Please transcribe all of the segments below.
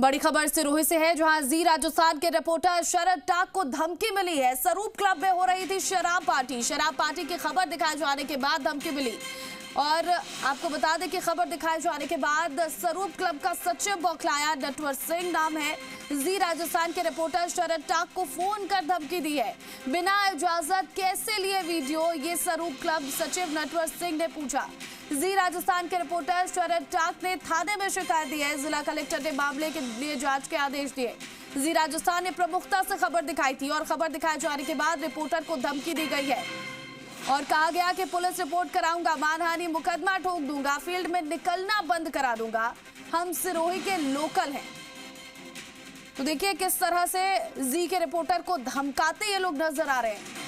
बड़ी खबर सिरोही से है, जहां जी राजस्थान के रिपोर्टर शरद टाक को धमकी मिली है। स्वरूप क्लब में हो रही थी शराब पार्टी की खबर दिखाए जाने के बाद धमकी मिली। और आपको बता दें कि खबर दिखाए जाने के बाद स्वरूप क्लब का सचिव बौखलाया। नटवर सिंह नाम है। जी राजस्थान के रिपोर्टर शरद टाक को फोन कर धमकी दी है। बिना इजाजत कैसे लिए वीडियो, ये स्वरूप क्लब सचिव नटवर सिंह ने पूछा। जी राजस्थान के रिपोर्टर शरद टाक ने थाने में शिकायत दी है। जिला कलेक्टर ने मामले के लिए जांच के आदेश दिए। जी राजस्थान ने प्रमुखता से खबर दिखाई थी और खबर दिखाए जाने के बाद रिपोर्टर को धमकी दी गई है और कहा गया कि पुलिस रिपोर्ट कराऊंगा, मानहानि मुकदमा ठोक दूंगा, फील्ड में निकलना बंद करा दूंगा। हम सिरोही के लोकल हैं। तो देखिए किस तरह से जी के रिपोर्टर को धमकाते ये लोग नजर आ रहे हैं।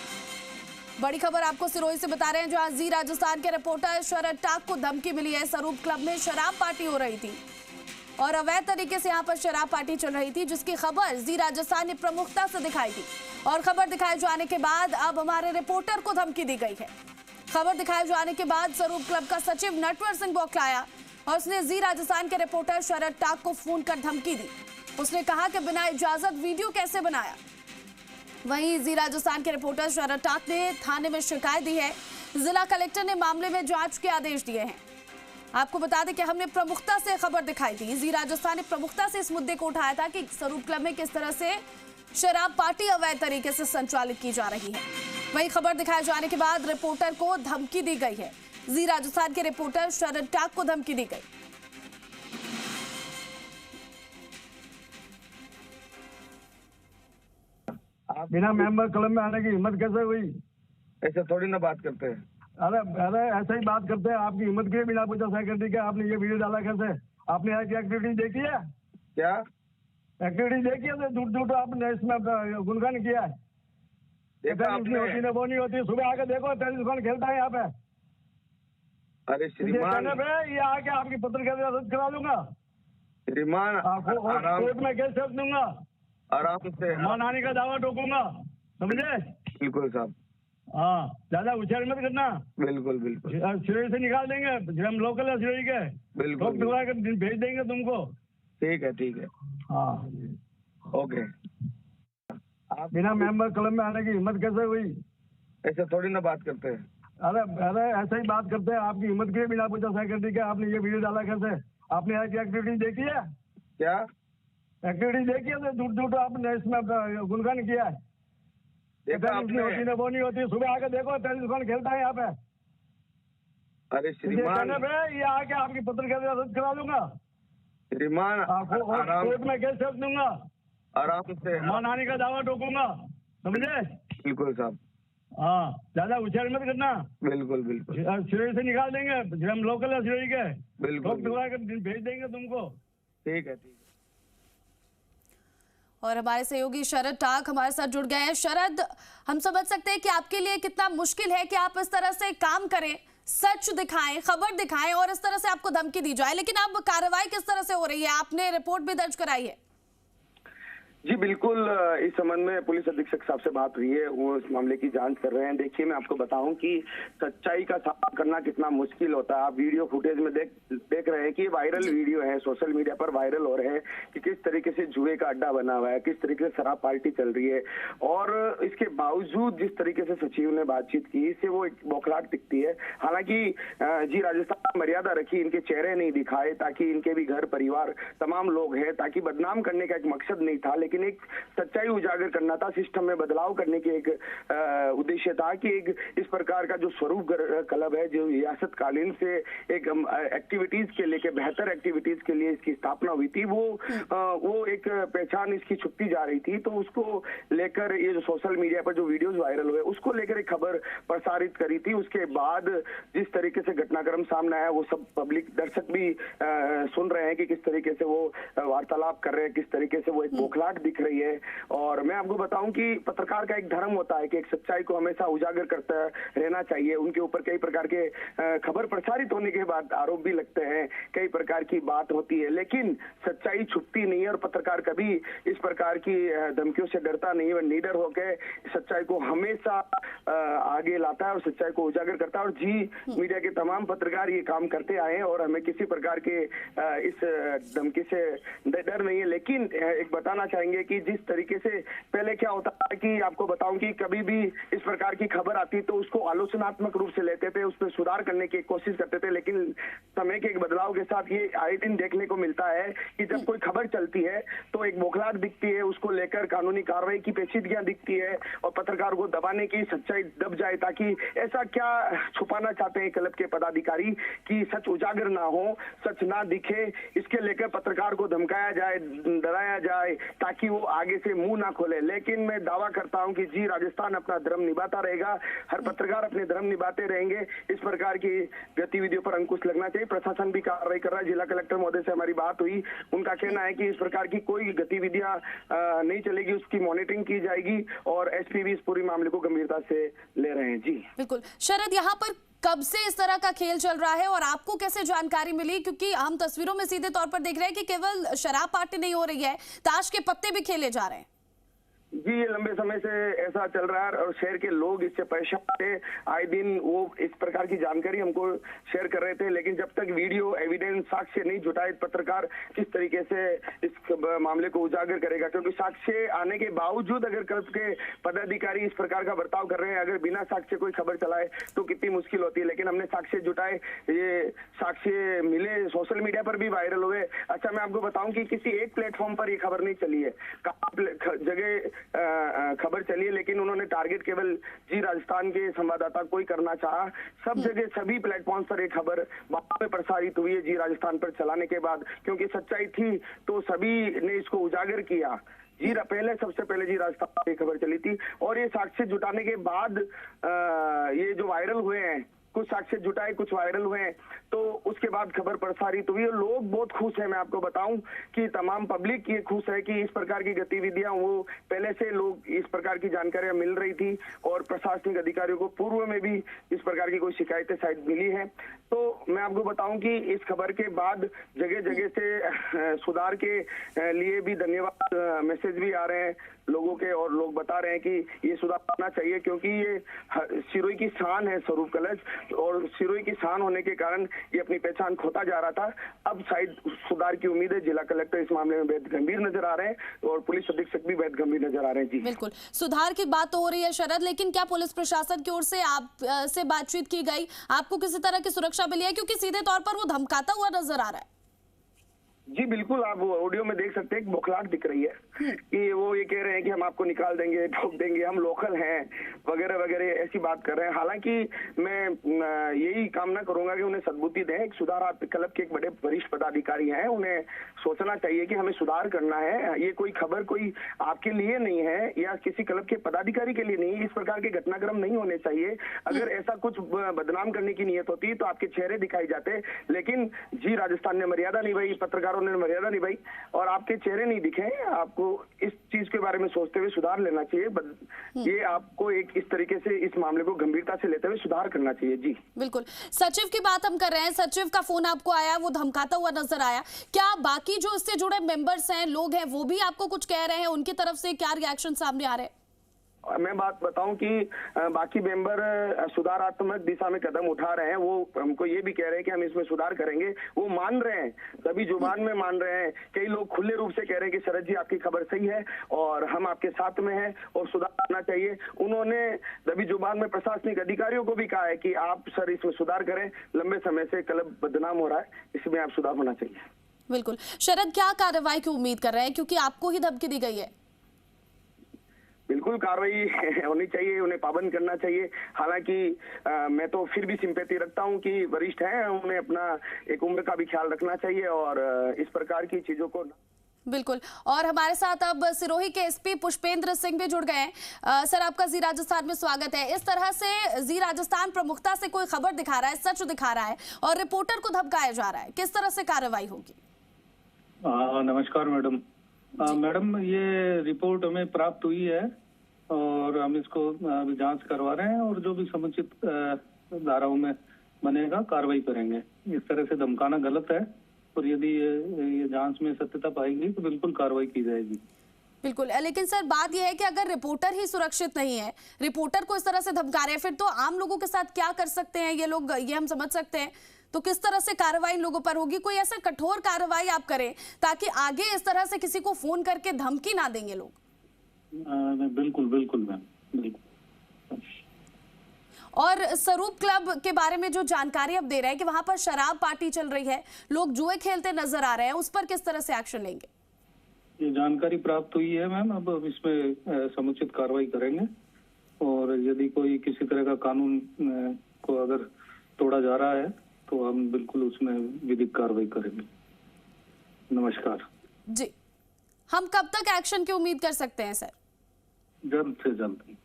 बड़ी खबर आपको सिरोही से बता रहे हैं, जहां जी राजस्थान के रिपोर्टर शरद टाक को धमकी मिली है। स्वरूप क्लब में शराब पार्टी हो रही थी और अवैध तरीके से यहां पर शराब पार्टी चल रही थी, जिसकी खबर जी राजस्थान ने प्रमुखता से दिखाई थी। और खबर दिखाए जाने के बाद अब हमारे रिपोर्टर को धमकी दी गई है। खबर दिखाए जाने के बाद स्वरूप क्लब का सचिव नटवर सिंह बौखलाया और उसने जी राजस्थान के रिपोर्टर शरद टाक को फोन कर धमकी दी। उसने कहा कि बिना इजाजत वीडियो कैसे बनाया। वहीं जी राजस्थान के रिपोर्टर शरद टाक ने थाने में शिकायत दी है। जिला कलेक्टर ने मामले में जांच के आदेश दिए हैं। आपको बता दें कि हमने प्रमुखता से खबर दिखाई थी। जी राजस्थान ने प्रमुखता से इस मुद्दे को उठाया था कि स्वरूप क्लब में किस तरह से शराब पार्टी अवैध तरीके से संचालित की जा रही है। वहीं खबर दिखाए जाने के बाद रिपोर्टर को धमकी दी गई है। जी राजस्थान के रिपोर्टर शरद टाक को धमकी दी गई। आप बिना मेंबर क्लब में आने की हिम्मत कैसे हुई? ऐसे थोड़ी ना बात करते हैं। अरे ऐसे ही बात करते हैं। आपकी हिम्मत की बिना पूछा सेक्रेटरी के आपने ये वीडियो डाला कैसे? आपने ऐसी एक्टिविटी देखी है? क्या एक्टिविटी देखी है? तो झूठ आपने इसमें गुणगान किया है। देखा आपने? होती है वो नहीं होती। सुबह आके देखो टेनिस कौन खेलता है यहाँ पे। अरे श्रीमान, ये आके आपकी पत्रकारिता रद्द करा दूंगा। श्रीमान कोर्ट में केस कर दूंगा। आराम से मानहानि का दावा ठोकूंगा, समझे? बिल्कुल साहब। हाँ, ज्यादा होशियारी मत करना। बिल्कुल बिल्कुल सिरोही से निकाल देंगे। हम लोकल है सिरोही के। बिल्कुल कर भेज देंगे तुमको। ठीक है। हाँ ओके। आप बिना मेंबर क्लब में आने की हिम्मत कैसे हुई? ऐसे थोड़ी ना बात करते हैं। अरे ऐसे ही बात करते हैं। आपकी हिम्मत की बिना पूछा सेक्रेटरी के आपने ये वीडियो डाला कैसे? आपने ऐसी एक्टिविटी देखी है? क्या एक्टिविटी देखी है? तो झूठ आपने इसमें गुणगान किया है। देखा आपने? होती है वो नहीं होती। सुबह आके देखो टेनिस कौन खेलता है यहाँ पे। अरे श्रीमान, ये आके आपकी पत्रकारिता रद्द करा दूंगा। श्रीमान कोर्ट में केस कर दूंगा। आराम से मानहानि का दावा ठोकूंगा, समझे? बिल्कुल साहब। हाँ, ज्यादा होशियारी मत करना। बिल्कुल सिरोही से निकाल देंगे। हम लोकल है सिरोही के। बिल्कुल कर भेज देंगे तुमको। ठीक है। और हमारे सहयोगी शरद टाक हमारे साथ जुड़ गए हैं। शरद, हम समझ सकते हैं कि आपके लिए कितना मुश्किल है कि आप इस तरह से काम करें, सच दिखाएं, खबर दिखाएं और इस तरह से आपको धमकी दी जाए, लेकिन अब कार्रवाई किस तरह से हो रही है? आपने रिपोर्ट भी दर्ज कराई है। जी बिल्कुल, इस संबंध में पुलिस अधीक्षक साहब से बात हुई है। वो इस मामले की जांच कर रहे हैं। देखिए, मैं आपको बताऊं कि सच्चाई का सामना करना कितना मुश्किल होता है। आप वीडियो फुटेज में देख रहे हैं कि वायरल वीडियो है, सोशल मीडिया पर वायरल हो रहे हैं कि किस तरीके से जुए का अड्डा बना हुआ है, किस तरीके से शराब पार्टी चल रही है। और इसके बावजूद जिस तरीके से सचिव ने बातचीत की, इससे वो एक बौखलाहट दिखती है। हालांकि जी राजस्थान ने मर्यादा रखी, इनके चेहरे नहीं दिखाए ताकि इनके भी घर परिवार तमाम लोग हैं, ताकि बदनाम करने का एक मकसद नहीं था, लेकिन एक सच्चाई उजागर करना था। सिस्टम में बदलाव करने की एक उद्देश्य था कि एक इस प्रकार का जो स्वरूप क्लब है, जो रियासत कालीन से एक एक्टिविटीज के लेके, बेहतर एक्टिविटीज के लिए इसकी स्थापना हुई थी, वो एक पहचान इसकी छुपती जा रही थी। तो उसको लेकर ये जो सोशल मीडिया पर जो वीडियोस वायरल हुए, उसको लेकर एक खबर प्रसारित करी थी। उसके बाद जिस तरीके से घटनाक्रम सामने आया, वो सब पब्लिक दर्शक भी सुन रहे हैं कि किस तरीके से वो वार्तालाप कर रहे हैं, किस तरीके से वो एक बौखलाहट दिख रही है। और मैं आपको बताऊं कि पत्रकार का एक धर्म होता है कि एक सच्चाई को हमेशा उजागर करता रहना चाहिए। उनके ऊपर कई प्रकार के खबर प्रसारित होने के बाद आरोप भी लगते हैं, कई प्रकार की बात होती है, लेकिन सच्चाई छुपती नहीं है और पत्रकार कभी इस प्रकार की धमकियों से डरता नहीं है। वह निडर होकर सच्चाई को हमेशा आगे लाता है और सच्चाई को उजागर करता है। और जी मीडिया के तमाम पत्रकार ये काम करते आए हैं और हमें किसी प्रकार के इस धमकी से डर नहीं है। लेकिन एक बताना चाहेंगे कि जिस तरीके से पहले क्या होता है कि आपको बताऊं कि कभी भी इस प्रकार की खबर आती तो उसको आलोचनात्मक रूप से लेते थे, उस पर सुधार करने की कोशिश करते थे। लेकिन समय के एक बदलाव के साथ ये आए दिन देखने को मिलता है कि जब कोई खबर चलती है तो एक बौखलाहट दिखती है, उसको लेकर कानूनी कार्रवाई की पेचीदगियां दिखती है और पत्रकार को दबाने की सच्चाई दब जाए, ताकि ऐसा क्या छुपाना चाहते हैं क्लब के पदाधिकारी कि सच उजागर ना हो, सच ना दिखे, इसके लेकर पत्रकार को धमकाया जाए, डराया जाए ताकि वो आगे से मुंह ना खोले। लेकिन मैं दावा करता हूं कि जी राजस्थान अपना धर्म निभाता रहेगा, हर पत्रकार अपने धर्म निभाते रहेंगे। इस प्रकार की गतिविधियों पर अंकुश लगना चाहिए। प्रशासन भी कार्रवाई कर रहा है। जिला कलेक्टर महोदय से हमारी बात हुई, उनका कहना है कि इस प्रकार की कोई गतिविधियां नहीं चलेगी, उसकी मॉनिटरिंग की जाएगी और एसपी भी इस पूरी मामले को गंभीरता से ले रहे हैं। जी बिल्कुल। शरद, यहाँ पर कब से इस तरह का खेल चल रहा है और आपको कैसे जानकारी मिली? क्योंकि हम तस्वीरों में सीधे तौर पर देख रहे हैं कि केवल शराब पार्टी नहीं हो रही है, ताश के पत्ते भी खेले जा रहे हैं। जी ये लंबे समय से ऐसा चल रहा है और शहर के लोग इससे परेशान थे। आए दिन वो इस प्रकार की जानकारी हमको शेयर कर रहे थे, लेकिन जब तक वीडियो एविडेंस साक्ष्य नहीं जुटाए पत्रकार किस तरीके से इस मामले को उजागर करेगा? क्योंकि साक्ष्य आने के बावजूद अगर क्लब के पदाधिकारी इस प्रकार का बर्ताव कर रहे हैं, अगर बिना साक्ष्य कोई खबर चलाए तो कितनी मुश्किल होती है। लेकिन हमने साक्ष्य जुटाए, ये साक्ष्य मिले, सोशल मीडिया पर भी वायरल हुए। अच्छा मैं आपको बताऊं कि किसी एक प्लेटफॉर्म पर ये खबर नहीं चली है, काफी जगह खबर चली है, लेकिन उन्होंने टारगेट केवल जी राजस्थान के संवाददाता को ही करना चाहा। सब जगह सभी प्लेटफॉर्म पर एक खबर बाद में प्रसारित हुई है जी राजस्थान पर चलाने के बाद, क्योंकि सच्चाई थी तो सभी ने इसको उजागर किया। जी पहले सबसे पहले जी राजस्थान की खबर चली थी और ये साक्ष्य जुटाने के बाद ये जो वायरल हुए हैं, कुछ साक्ष्य जुटाए, कुछ वायरल हुए हैं, तो उसके बाद खबर प्रसारित हुई और लोग बहुत खुश हैं। मैं आपको बताऊं कि तमाम पब्लिक ये खुश है कि इस प्रकार की गतिविधियां वो पहले से लोग इस प्रकार की जानकारियां मिल रही थी और प्रशासनिक अधिकारियों को पूर्व में भी इस प्रकार की कोई शिकायतें शायद मिली है। तो मैं आपको बताऊं कि इस खबर के बाद जगह जगह से सुधार के लिए भी धन्यवाद मैसेज भी आ रहे हैं लोगों के और लोग बता रहे हैं कि ये सुधार होना चाहिए, क्योंकि ये सिरोही की शान है स्वरूप कलश और सिरोही की शान होने के कारण ये अपनी पहचान खोता जा रहा था। अब शायद सुधार की उम्मीद है। जिला कलेक्टर इस मामले में बेहद गंभीर नजर आ रहे हैं और पुलिस अधीक्षक भी बेहद गंभीर नजर आ रहे हैं। जी बिल्कुल, सुधार की बात तो हो रही है शरद, लेकिन क्या पुलिस प्रशासन की ओर से आप से बातचीत की गई? आपको किसी तरह की सुरक्षा मिली है? क्योंकि सीधे तौर पर वो धमकाता हुआ नजर आ रहा है। जी बिल्कुल, आप ऑडियो में देख सकते हैं बौखलाहट दिख रही है कि वो ये कह रहे हैं कि हम आपको निकाल देंगे, ठोक देंगे, हम लोकल हैं वगैरह वगैरह ऐसी बात कर रहे हैं। हालांकि मैं यही कामना करूंगा कि उन्हें सद्बुद्धि दें। एक सुधार क्लब के एक बड़े वरिष्ठ पदाधिकारी हैं, उन्हें सोचना चाहिए कि हमें सुधार करना है। ये कोई खबर कोई आपके लिए नहीं है या किसी क्लब के पदाधिकारी के लिए नहीं है। इस प्रकार के घटनाक्रम नहीं होने चाहिए। अगर ऐसा कुछ बदनाम करने की नीयत होती तो आपके चेहरे दिखाई जाते, लेकिन जी राजस्थान ने मर्यादा निभाई, पत्रकारों ने मर्यादा निभाई और आपके चेहरे नहीं दिखे। आपको इस चीज के बारे में सोचते हुए सुधार लेना चाहिए। ये आपको एक इस तरीके से इस मामले को गंभीरता से लेते हुए सुधार करना चाहिए। जी बिल्कुल। सचिव की बात हम कर रहे हैं, सचिव का फोन आपको आया, वो धमकाता हुआ नजर आया। क्या बाकी जो इससे जुड़े मेंबर्स हैं, लोग हैं, वो भी आपको कुछ कह रहे हैं? उनकी तरफ से क्या रिएक्शन सामने आ रहे हैं? मैं बात बताऊं कि बाकी मेंबर सुधारात्मक दिशा में कदम उठा रहे हैं। वो हमको ये भी कह रहे हैं कि हम इसमें सुधार करेंगे। वो मान रहे हैं, सभी जुबान में मान रहे हैं। कई लोग खुले रूप से कह रहे हैं कि शरद जी आपकी खबर सही है और हम आपके साथ में हैं और सुधार करना चाहिए। उन्होंने दबी जुबान में प्रशासनिक अधिकारियों को भी कहा है कि आप सर इसमें सुधार करें, लंबे समय से क्लब बदनाम हो रहा है, इसमें आप सुधार होना चाहिए। बिल्कुल। शरद, क्या कार्रवाई की उम्मीद कर रहे हैं, क्योंकि आपको ही धमकी दी गई है? बिल्कुल कार्रवाई होनी चाहिए, उन्हें पाबंद करना चाहिए। हालांकि मैं तो फिर भी सिंपैथी रखता हूं कि वरिष्ठ हैं, उन्हें अपना एक उम्र का भी ख्याल रखना चाहिए और इस प्रकार की चीजों को। बिल्कुल। और हमारे साथ अब सिरोही के एसपी पुष्पेंद्र सिंह भी जुड़ गए हैं। सर, आपका जी राजस्थान में स्वागत है। इस तरह से जी राजस्थान प्रमुखता से कोई खबर दिखा रहा है, सच दिखा रहा है और रिपोर्टर को धमकाया जा रहा है, किस तरह से कार्रवाई होगी? नमस्कार मैडम। मैडम, ये रिपोर्ट हमें प्राप्त हुई है और हम इसको अभी जांच करवा रहे हैं और जो भी समुचित धाराओं में बनेगा कार्रवाई करेंगे। इस तरह से धमकाना गलत है और यदि ये जांच में सत्यता पाएगी तो बिल्कुल कार्रवाई की जाएगी। बिल्कुल, लेकिन सर बात यह है कि अगर रिपोर्टर ही सुरक्षित नहीं है, रिपोर्टर को इस तरह से धमका रहे हैं, फिर तो आम लोगों के साथ क्या कर सकते हैं ये लोग, ये हम समझ सकते हैं। तो किस तरह से कार्रवाई इन लोगों पर होगी? कोई ऐसा कठोर कार्रवाई आप करें ताकि आगे इस तरह से किसी को फोन करके धमकी ना देंगे लोग। बिल्कुल बिल्कुल मैम, बिल्कुल। और स्वरूप क्लब के बारे में जो जानकारी अब दे रहे हैं कि वहां पर शराब पार्टी चल रही है, लोग जुए खेलते नजर आ रहे हैं, उस पर किस तरह से एक्शन लेंगे? ये जानकारी प्राप्त हुई है मैम, अब इसमें समुचित कार्रवाई करेंगे और यदि कोई किसी तरह का कानून को अगर तोड़ा जा रहा है तो हम बिल्कुल उसमें विधिक कार्रवाई करेंगे। नमस्कार जी। हम कब तक एक्शन की उम्मीद कर सकते हैं सर? जल्द से जल्द।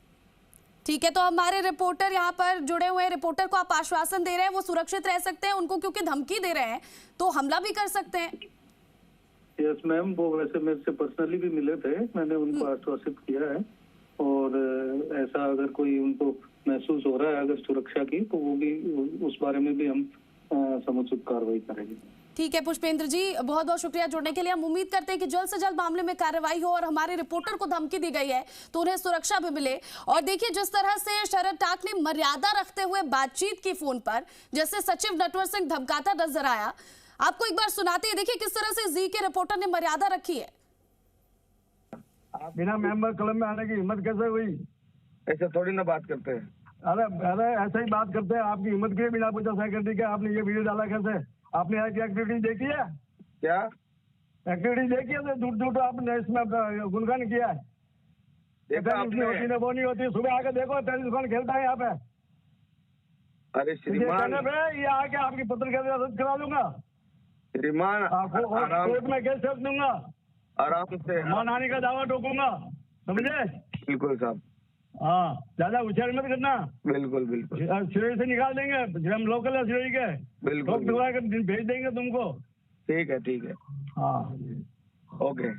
ठीक है, तो हमारे रिपोर्टर यहाँ पर जुड़े हुए हैं, रिपोर्टर को आप आश्वासन दे रहे हैं वो सुरक्षित रह सकते हैं, उनको क्योंकि धमकी दे रहे हैं तो हमला भी कर सकते हैं? यस मैम, वो वैसे मेरे से पर्सनली भी मिले थे, मैंने उनको आश्वासित किया है और ऐसा अगर कोई उनको महसूस हो रहा है अगर सुरक्षा की तो वो भी उस बारे में भी हम समुचित कार्रवाई करेंगे। ठीक है पुष्पेंद्र जी, बहुत बहुत शुक्रिया जुड़ने के लिए। हम उम्मीद करते हैं कि जल्द से जल्द मामले में कार्रवाई हो और हमारे रिपोर्टर को धमकी दी गई है तो उन्हें सुरक्षा भी मिले। और देखिए जिस तरह से शरद टाक ने मर्यादा रखते हुए बातचीत की फोन पर, जैसे सचिव नटवर सिंह धमकाता नजर आया, आपको एक बार सुनाते हैं, देखिए किस तरह से जी के रिपोर्टर ने मर्यादा रखी है। आप बिना मेंबर क्लब में आने की हिम्मत कैसे हुई? ऐसे थोड़ी ना बात करते हैं। अरे ऐसे ही बात करते हैं। आपकी हिम्मत के बिना पूछा सिक्योरिटी के आपने ये वीडियो डाला कैसे? आपने ऐसी एक्टिविटी देखी है? क्या एक्टिविटी देखी है? झूठ झूठ आपने इसमें गुणगान किया है। देखा नहीं होती ना, वो नहीं होती। सुबह आके देखो टेनिस कौन खेलता है यहाँ पे। अरे श्रीमान, ये आके आपकी पत्रकारिता रद्द करा दूंगा। श्रीमान कोर्ट में केस कर दूंगा, आराम से मानहानि का दावा ठोकूंगा, समझे? बिल्कुल साहब, हाँ, ज्यादा होशियारी मत करना। बिल्कुल बिल्कुल सिरोही से निकाल देंगे, हम लोकल है सिरोही के, बिल्कुल कर भेज देंगे तुमको। ठीक है हाँ ओके।